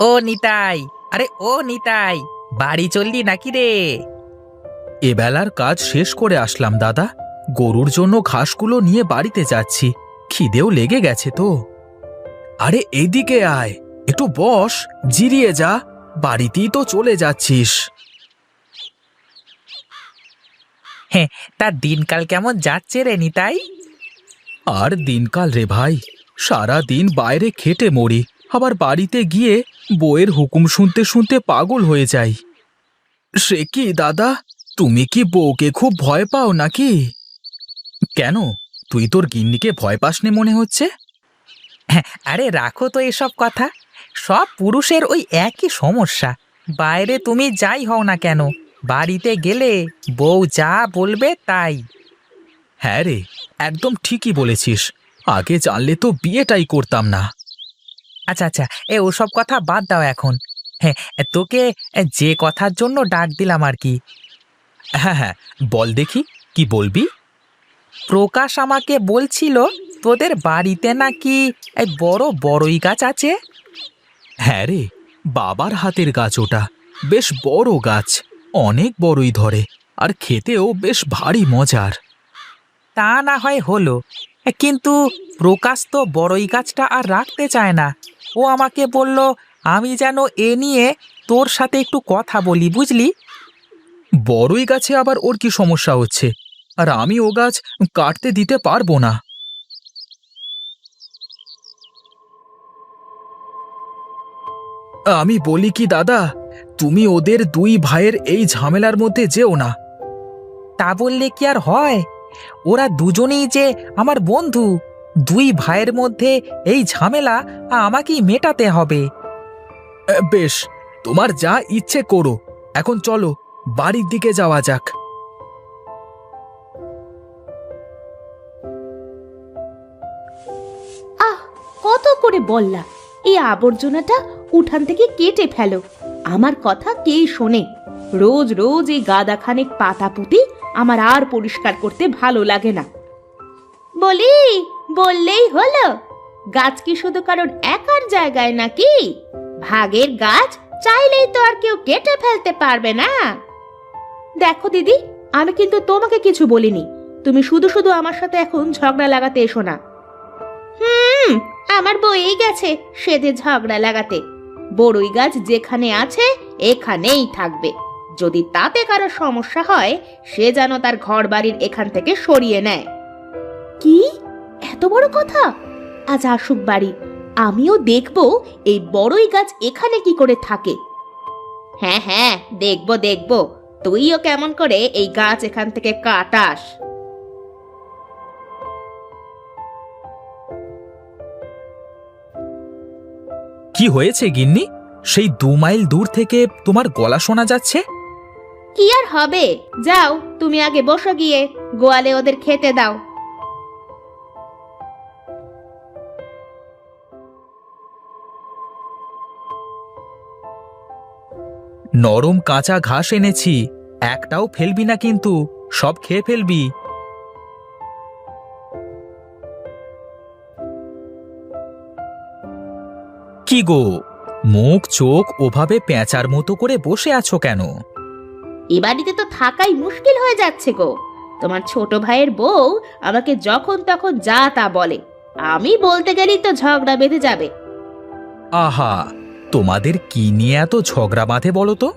ও নিতাই, আরে ও নিতাই, বাড়ি চললি নাকি রে? এবেলার কাজ শেষ করে আসলাম দাদা। গরুর জন্য ঘাসগুলো নিয়ে বাড়িতে যাচ্ছি। খিদেও লেগে গেছে তো। আরে এইদিকে আয়, একটু বস, জিরিয়ে যা। বাড়িতেই তো চলে যাচ্ছিস। হ্যাঁ, তা দিনকাল কেমন যাচ্ছে রে নিতাই? আর দিনকাল রে ভাই, সারা দিন বাইরে খেটে মরি, আবার বাড়িতে গিয়ে বউয়ের হুকুম শুনতে শুনতে পাগল হয়ে যাই। সে কি দাদা, তুমি কি বউকে খুব ভয় পাও নাকি? কেন, তুই তোর গিন্নিকে ভয় পাসনি মনে হচ্ছে? হ্যাঁ, আরে রাখো তো এসব কথা। সব পুরুষের ওই একই সমস্যা। বাইরে তুমি যাই হও না কেন, বাড়িতে গেলে বউ যা বলবে তাই। হ্যাঁ রে, একদম ঠিকই বলেছিস। আগে জানলে তো বিয়েটাই করতাম না। আচ্ছা আচ্ছা, ওসব কথা বাদ দাও এখন। হ্যাঁ, তোকে যে কথার জন্য ডাক দিলাম আর কি। হ্যাঁ হ্যাঁ, বল দেখি, কি বলবি? প্রকাশ আমাকে বলছিল তোদের বাড়িতে নাকি এই বড় বড়ই গাছ আছে। হ্যাঁ রে, বাবার হাতের গাছ ওটা। বেশ বড় গাছ, অনেক বড়ই ধরে, আর খেতেও বেশ ভারী মজার। তা না হয় হলো, কিন্তু প্রকাশ তো বড়ই গাছটা আর রাখতে চায় না। ও আমাকে বলল আমি যেন এ নিয়ে তোর সাথে একটু কথা বলি, বুঝলি? বড়ই গাছে আবার ওর কি সমস্যা হচ্ছে? আর আমি ও গাছ কাটতে দিতে পারবো না। আমি বলি কি দাদা, তুমি ওদের দুই ভাইয়ের এই ঝামেলার মধ্যে যেও না। তা বললে কি আর হয়? ওরা দুজনেই যে আমার বন্ধু। দুই ভাইয়ের মধ্যে এই ঝামেলা আমাকেই মেটাতে হবে। বেশ, তোমার যা ইচ্ছে করো। এখন চলো, বাড়ির দিকে যাওয়া যাক। আহ, কত করে বললা এই আবর্জনাটা উঠান থেকে কেটে ফেলো। আমার কথা কে শোনে? রোজ রোজ এই গাদাখানেক পাতা পুঁতি আমার আর পরিষ্কার করতে ভালো লাগে না। বলি, বললেই হলো। গাছ কি শুধু কারোর একার জায়গায় নাকি? ভাগের গাছ চাইলেই তো আর কেউ কেটে ফেলতে পারবে না। দেখো দিদি, আমি কিন্তু তোমাকে কিছু বলিনি। তুমি শুধু শুধু আমার সাথে এখন ঝগড়া লাগাতে এসো না। আমার বই গেছে সেদে ঝগড়া লাগাতে। বড়ই গাছ যেখানে আছে এখানেই থাকবে। যদি তাতে কারো সমস্যা হয়, সে যেন তার ঘর বাড়ির এখান থেকে সরিয়ে নেয়। কি এত বড় কথা? আজ আসুক বাড়ি, আমিও দেখবো এই বড়ই গাছ এখানে কি করে থাকে। হ্যাঁ হ্যাঁ, দেখবো দেখবো তুইও কেমন করে এই গাছ এখান থেকে কাটাস। কি হয়েছে গিন্নি? সেই 2 মাইল দূর থেকে তোমার গলা শোনা যাচ্ছে। কি আর হবে, যাও তুমি আগে বসো গিয়ে, গোয়ালে ওদের খেতে দাও। নরম কাঁচা ঘাস এনেছি, একটাও ফেলবি না কিন্তু, সব খেয়ে ফেলবি। কি গো, মুখ চোখ ওভাবে পেঁচার মতো করে বসে আছো কেন? এ বাড়িতে তো থাকাই মুশকিল হয়ে যাচ্ছে গো। তোমার ছোট ভাইয়ের বউ আমাকে যখন তখন যা তা বলে। আমি বলতে গেলেই তো ঝগড়া বেঁধে যাবে। আহা, তোমাদের কি নিয়ে এত ঝগড়া বাঁধে বলো তো?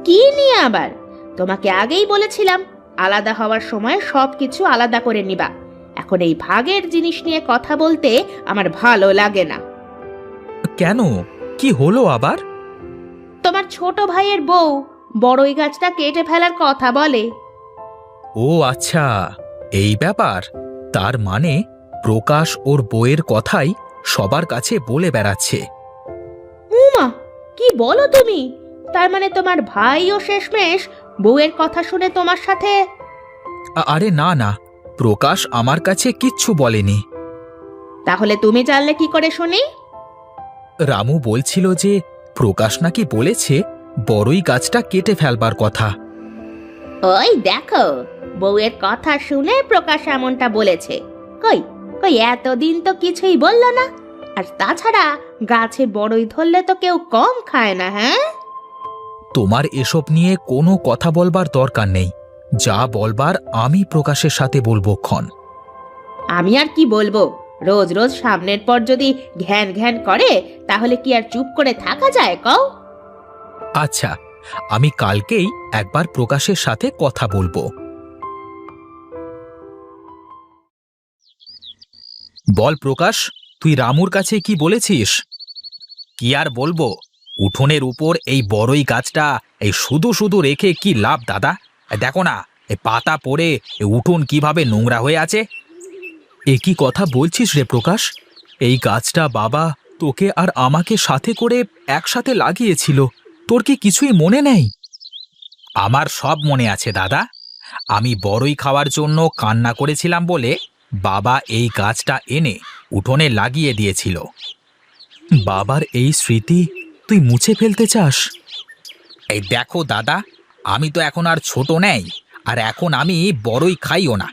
কি নিয়ে আবার? তোমাকে আগেই বলেছিলাম আলাদা হওয়ার সময় সবকিছু আলাদা করে নিবা। এখন এই ভাগের জিনিস নিয়ে কথা বলতে আমার ভালো লাগে না। কেন, কি হলো আবার? তোমার ছোট ভাইয়ের বউ বড়ই গাছটা কেটে ফেলার কথা বলে। ও আচ্ছা, এই ব্যাপার। তার মানে প্রকাশ ওর বউয়ের কথাই সবার কাছে বলে বেড়াচ্ছে। উমা, কি বলো তুমি? তার মানে তোমার ভাইও শেষমেশ বউয়ের কথা শুনে তোমার সাথে? আরে না না, প্রকাশ আমার কাছে কিচ্ছু বলেনি। তাহলে তুমি জানলে কি করে শুনি? রামু বলছিল যে প্রকাশ নাকি বলেছে বড়ই গাছটা কেটে ফেলবার কথা। ওই দেখো, বউয়ের কথা শুনে প্রকাশ এমনটা বলেছে। কই কই, এতদিন তো কিছুই বললো না। আর তাছাড়া গাছে বড়ই ধরলে তো কেউ কম খায় না, হ্যাঁ? তোমার এসব নিয়ে কোনো কথা বলবার দরকার নেই। যা বলবার আমি প্রকাশের সাথে বলবো ক্ষণ। আমি আর কি বলবো? রোজ রোজ সামনের পর যদি ঘ্যান ঘ্যান করে তাহলে কি আর চুপ করে থাকা যায় কও? আচ্ছা, আমি কালকেই একবার প্রকাশের সাথে কথা বলবো। বল প্রকাশ, তুই রামুর কাছে কি বলেছিস? কি আর বলবো, উঠোনের উপর এই বড়ই গাছটা এই শুধু শুধু রেখে কি লাভ দাদা? দেখো না, এই পাতা পড়ে উঠোন কিভাবে নোংরা হয়ে আছে। এ কি কথা বলছিস রে প্রকাশ? এই গাছটা বাবা তোকে আর আমাকে সাথে করে একসাথে লাগিয়েছিল, তোর কি কিছুই মনে নেই? আমার সব মনে আছে দাদা। আমি বড়ই খাওয়ার জন্য কান্না করেছিলাম বলে বাবা এই গাছটা এনে উঠোনে লাগিয়ে দিয়েছিল। বাবার এই স্মৃতি তুই মুছে ফেলতে চাস? এই দেখো দাদা, আমি তো এখন আর ছোট নেই, আর এখন আমি বড়ই খাইও না।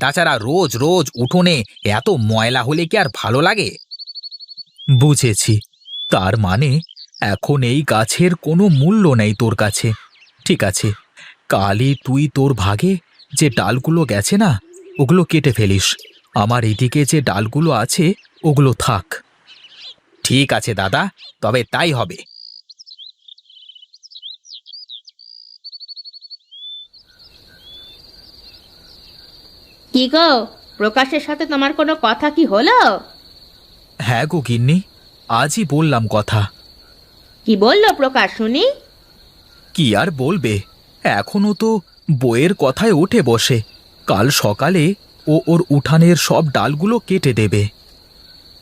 তাছাড়া রোজ রোজ উঠোনে এত ময়লা হলে কি আর ভালো লাগে? বুঝেছি, তার মানে এখন এই গাছের কোনো মূল্য নেই তোর কাছে। ঠিক আছে, কালই তুই তোর ভাগে যে ডালগুলো গেছে না, ওগুলো কেটে ফেলিস। আমার এদিকে যে ডালগুলো আছে ওগুলো থাক। ঠিক আছে দাদা, তবে তাই হবে। কি গো, প্রকাশের সাথে তোমার কোনো কথা কি হলো? হ্যাঁ গো গিন্নি, আজই বললাম কথা। কি বললো প্রকাশ শুনি? কি আর বলবে, এখনো তো বইয়ের কথায় উঠে বসে। কাল সকালে ও ওর উঠানের সব ডালগুলো কেটে দেবে।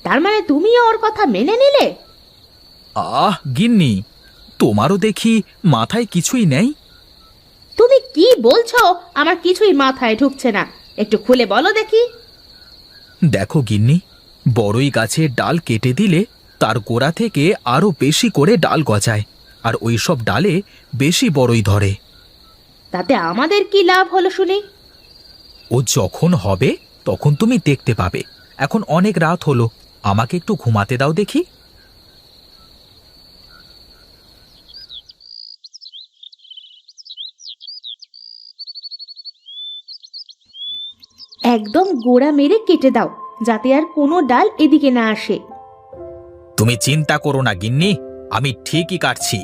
তার মানে তুমিও ওর কথা মেনে নিলে? আহ গিন্নি, তোমারও দেখি মাথায় কিছুই নেই। তুমি কি বলছো? আমার কিছুই মাথায় ঢুকছে না, একটু খুলে বলো দেখি। দেখো গিন্নি, বড়ই গাছের ডাল কেটে দিলে তার গোড়া থেকে আরো বেশি করে ডাল গজায়, আর ওই সব ডালে বেশি বড়ই ধরে। তাতে আমাদের কি লাভ হলো শুনি? ও যখন হবে তখন তুমি দেখতে পাবে। এখন অনেক রাত হলো, আমাকে একটু ঘুমাতে দাও দেখি। একদম গোড়া মেরে কেটে দাও, যাতে আর কোনো ডাল এদিকে না আসে। তুমি চিন্তা করো না গিন্নি, আমি ঠিকই কাটছি।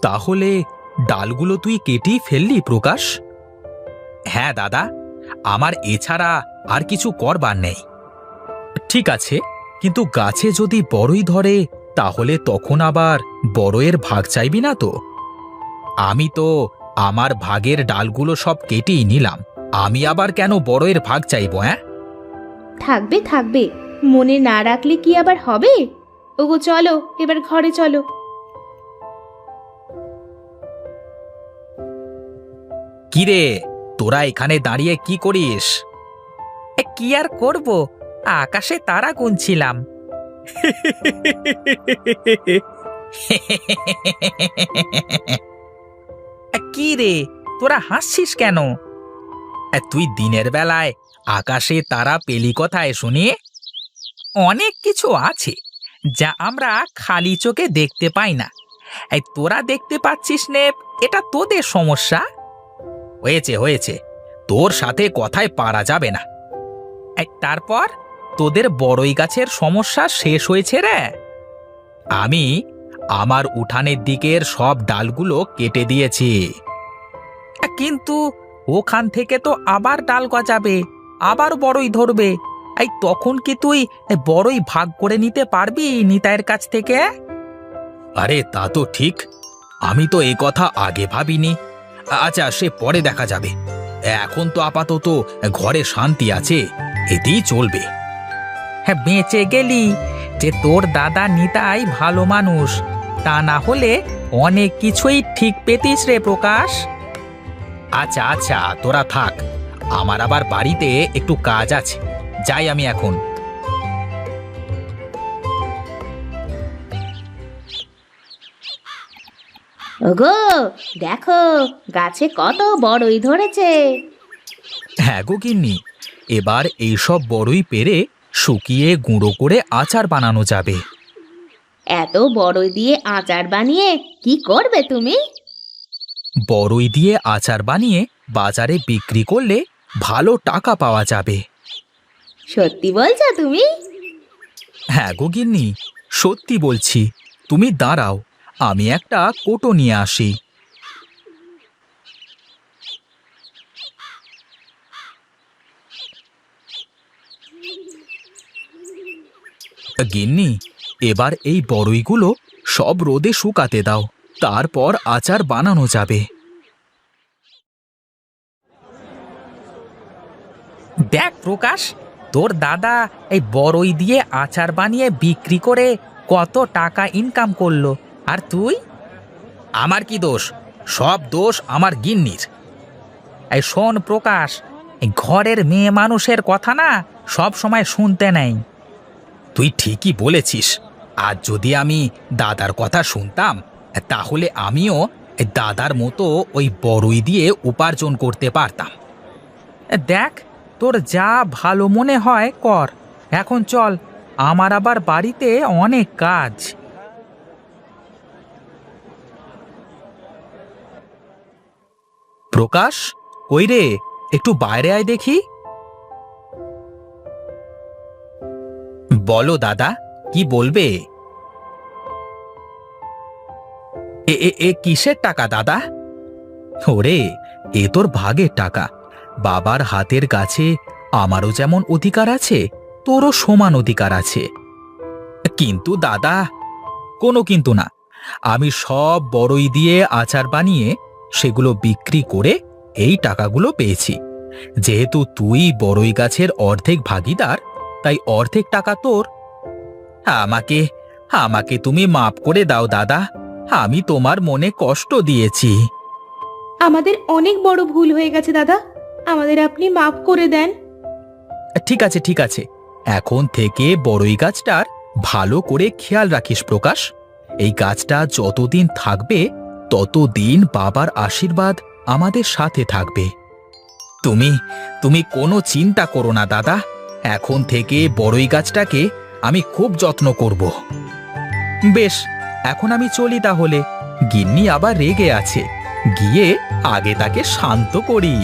তাহলে ডালগুলো তুই কেটেই ফেললি প্রকাশ? হ্যাঁ দাদা, আমার এছাড়া আর কিছু করবার নেই। ঠিক আছে, কিন্তু গাছে যদি বড়ই ধরে তাহলে তখন আবার বড়য়ের ভাগ চাইবি না তো? আমি তো আমার ভাগের ডালগুলো সব কেটেই নিলাম, আমি আবার কেন বড়য়ের ভাগ চাইবো? হ্যাঁ, থাকবে থাকবে, মনে না রাখলে কি আবার হবে? ওগো চলো, এবার ঘরে চলো। কিরে, তোরা এখানে দাঁড়িয়ে কি করিস? কি আর করব, আকাশে তারা গুনছিলাম। কি রে, তোরা হাসছিস কেন? তুই দিনের বেলায় আকাশে তারা পেলি কোথায় শুনি? অনেক কিছু আছে যা আমরা খালি চোখে দেখতে পাই না। এই তোরা দেখতে পাচ্ছিস নে, এটা তোদের সমস্যা। হয়েছে হয়েছে, তোর সাথে কথায় পারা যাবে না। তারপর তোদের বড়ই গাছের সমস্যা শেষ হয়েছে রে? আমি আমার উঠানের দিকের সব ডালগুলো কেটে দিয়েছি। কিন্তু ওখান থেকে তো আবার ডাল গজাবে, আবার বড়ই ধরবে। তখন কি তুই বড়ই ভাগ করে নিতে পারবি নিতাইয়ের কাছ থেকে? আরে তা তো ঠিক, আমি তো এই কথা আগে ভাবিনি। আচ্ছা, সে পরে দেখা যাবে। এখন তো আপাতত ঘরে শান্তি আছে, এতেই চলবে। হ্যাঁ, বেঁচে গেলি যে তোর দাদা নিতাই ভালো মানুষ, তা না হলে অনেক কিছুই ঠিক পেতিস রে প্রকাশ। আচ্ছা আচ্ছা, তোরা থাক, আমার আবার বাড়িতে একটু কাজ আছে, যাই আমি এখন। ওগো দেখো, গাছে কত বড়ই ধরেছে। হ্যাঁ গো গিন্নি, এবার এইসব বড়ই পেরে শুকিয়ে গুঁড়ো করে আচার বানানো যাবে। এত বড়ই দিয়ে আচার বানিয়ে কি করবে তুমি? বড়ই দিয়ে আচার বানিয়ে বাজারে বিক্রি করলে ভালো টাকা পাওয়া যাবে। সত্যি বলছো তুমি? হ্যাঁ গো গিন্নি, সত্যি বলছি। তুমি দাঁড়াও, আমি একটা কোটো নিয়ে আসি। গিন্নি, এবার এই বড়ইগুলো সব রোদে শুকাতে দাও, তারপর আচার বানানো যাবে। দেখ প্রকাশ, তোর দাদা এই বড়ই দিয়ে আচার বানিয়ে বিক্রি করে কত টাকা ইনকাম করলো, আর তুই? আমার কি দোষ? সব দোষ আমার গিন্নির। এই শোন প্রকাশ, এই ঘরের মেয়ে মানুষের কথা না সব সময় শুনতে নেই। তুই ঠিকই বলেছিস। আজ যদি আমি দাদার কথা শুনতাম, তাহলে আমিও দাদার মতো ওই বড়ই দিয়ে উপার্জন করতে পারতাম। দেখ, তোর যা ভালো মনে হয় কর। এখন চল, আমার আবার বাড়িতে অনেক কাজ। প্রকাশ, কই রে? একটু বাইরে আয় দেখি। বলো দাদা, কি বলবে? এ এ এ কিসের টাকা দাদা? ওরে, এ তোর ভাগের টাকা। বাবার হাতের কাছে আমারও যেমন অধিকার আছে, তোরও সমান অধিকার আছে। কিন্তু দাদা, কোনো কিন্তু না। আমি সব বড়ই দিয়ে আচার বানিয়ে সেগুলো বিক্রি করে এই টাকাগুলো পেয়েছি। যেহেতু তুই বড়ই গাছের অর্ধেক ভাগীদার, তাই অর্ধেক টাকা তোর। আমাকে আমাকে তুমি মাপ করে দাও দাদা, আমি তোমার মনে কষ্ট দিয়েছি। আমাদের অনেক বড় ভুল হয়ে গেছে দাদা, আমাদের আপনি মাফ করে দেন। ঠিক আছে ঠিক আছে, এখন থেকে বড়ই গাছটার ভালো করে খেয়াল রাখিস প্রকাশ। এই গাছটা যতদিন থাকবে ততদিন বাবার আশীর্বাদ আমাদের সাথে থাকবে। তুমি তুমি কোনো চিন্তা করো না দাদা, এখন থেকে বড়ই গাছটাকে আমি খুব যত্ন করব। বেশ, এখন আমি চলি তাহলে। গিন্নি আবার রেগে আছে, গিয়ে আগে তাকে শান্ত করি।